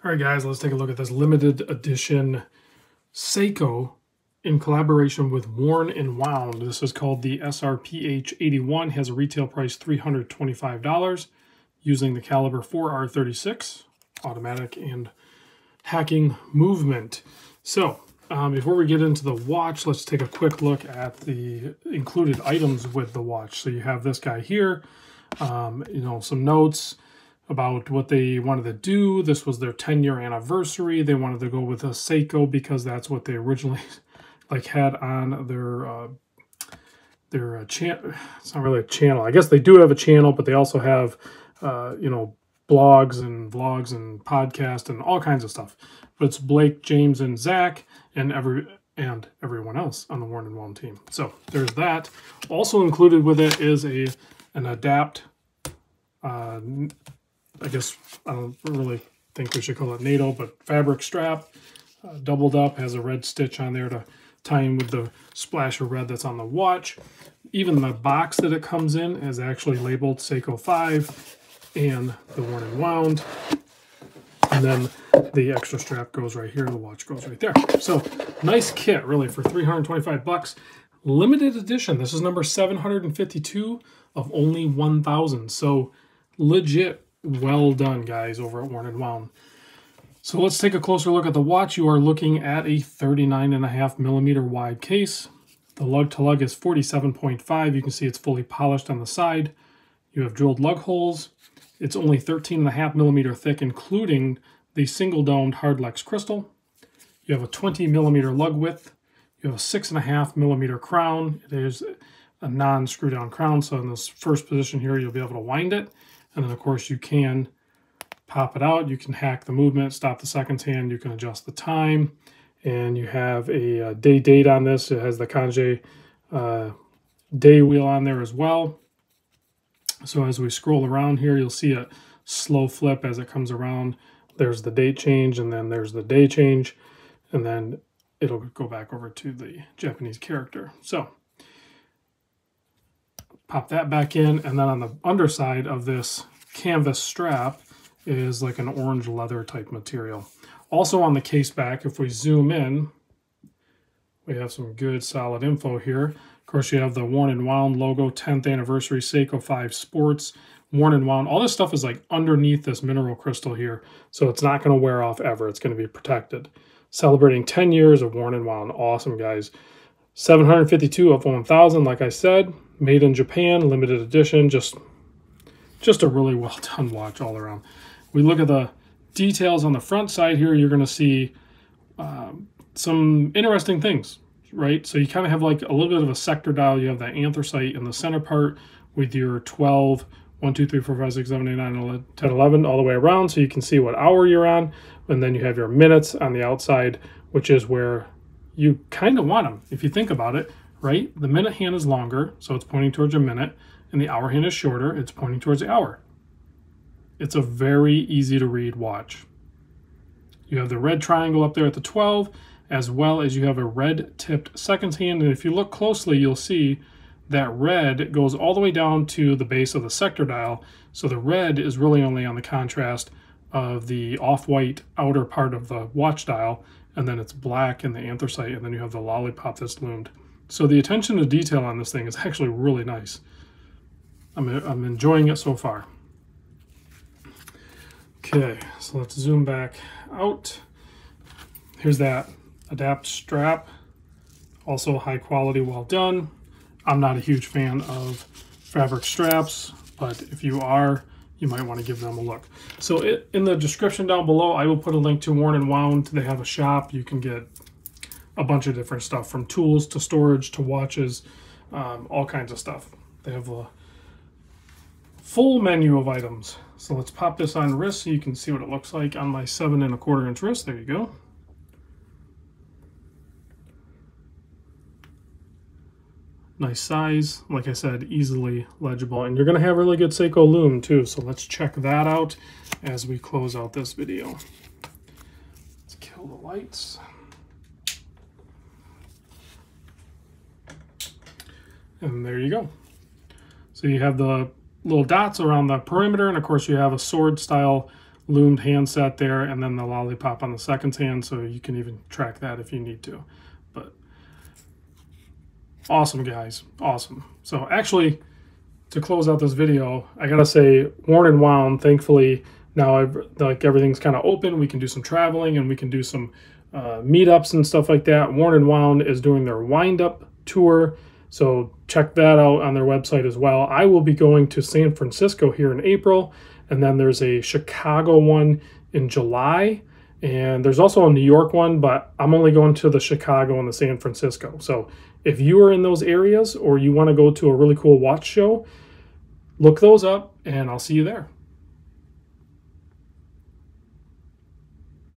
All right, guys, let's take a look at this limited edition Seiko in collaboration with Worn and Wound. This is called the srph81, has a retail price $325, using the caliber 4R36, automatic and hacking movement. So before we get into the watch, let's take a quick look at the included items with the watch. So you have this guy here, some notes about what they wanted to do. This was their 10-year anniversary. They wanted to go with a Seiko because that's what they originally had on their channel. It's not really a channel. I guess they do have a channel, but they also have blogs and vlogs and podcasts and all kinds of stuff. But it's Blake, James, and Zach, and everyone else on the Worn and Wound team. So there's that. Also included with it is an adapt. I guess I don't really think we should call it NATO, but fabric strap, doubled up, has a red stitch on there to tie in with the splash of red that's on the watch. Even the box that it comes in is actually labeled Seiko 5 and the Worn and Wound. And then the extra strap goes right here, the watch goes right there. So nice kit, really, for 325 bucks. Limited edition. This is number 752 of only 1,000. So legit. Well done, guys, over at Worn and Wound. So let's take a closer look at the watch. You are looking at a 39.5mm wide case. The lug to lug is 47.5. You can see it's fully polished on the side. You have drilled lug holes. It's only 13.5mm thick, including the single domed hardlex crystal. You have a 20mm lug width. You have a 6.5mm crown. It is a non-screw down crown, so in this first position here, you'll be able to wind it. And then, of course, you can pop it out. You can hack the movement, stop the seconds hand. You can adjust the time. And you have a date on this. It has the Kanji day wheel on there as well. So as we scroll around here, you'll see a slow flip as it comes around. There's the date change, and then there's the day change. And then it'll go back over to the Japanese character. So pop that back in, and then on the underside of this canvas strap is like an orange leather type material. Also on the case back, if we zoom in, we have some good solid info here. Of course, you have the Worn and Wound logo, 10th anniversary Seiko 5 Sports, Worn and Wound. All this stuff is like underneath this mineral crystal here, so it's not going to wear off ever. It's going to be protected. Celebrating 10 years of Worn and Wound. Awesome, guys. 752 of 1,000, like I said. Made in Japan, limited edition, just a really well done watch all around. We look at the details on the front side here, you're going to see some interesting things, right? So you kind of have like a little bit of a sector dial. You have that anthracite in the center part with your 12, 1, 2, 3, 4, 5, 6, 7, 8, 9, 10, 11, all the way around, so you can see what hour you're on. And then you have your minutes on the outside, which is where you kind of want them, if you think about it. Right? The minute hand is longer, so it's pointing towards a minute, and the hour hand is shorter, it's pointing towards the hour. It's a very easy to read watch. You have the red triangle up there at the 12, as well as you have a red tipped seconds hand, and if you look closely, you'll see that red goes all the way down to the base of the sector dial, so the red is really only on the contrast of the off-white outer part of the watch dial, and then it's black in the anthracite, and then you have the lollipop that's loomed. So the attention to detail on this thing is actually really nice. I'm enjoying it so far. Okay, so let's zoom back out. Here's that adapt strap. Also high quality, well done. I'm not a huge fan of fabric straps, but if you are, you might want to give them a look. So in the description down below, I will put a link to Worn and Wound. They have a shop. You can get a bunch of different stuff, from tools to storage to watches, all kinds of stuff. They have a full menu of items. So let's pop this on wrist so you can see what it looks like on my 7¼ inch wrist. There you go. Nice size, like I said, easily legible. And you're gonna have really good Seiko Loom too, so let's check that out as we close out this video. Let's kill the lights. And there you go. So you have the little dots around the perimeter, and of course you have a sword style loomed handset there, and then the lollipop on the second hand, so you can even track that if you need to. But awesome, guys, awesome. So actually, to close out this video, I gotta say, Worn and Wound, thankfully, now like everything's kind of open. We can do some traveling and we can do some meetups and stuff like that. Worn and Wound is doing their wind-up tour, so check that out on their website as well. I will be going to San Francisco here in April, and then there's a Chicago one in July, and there's also a New York one, but I'm only going to the Chicago and the San Francisco. So if you are in those areas or you want to go to a really cool watch show, look those up, and I'll see you there.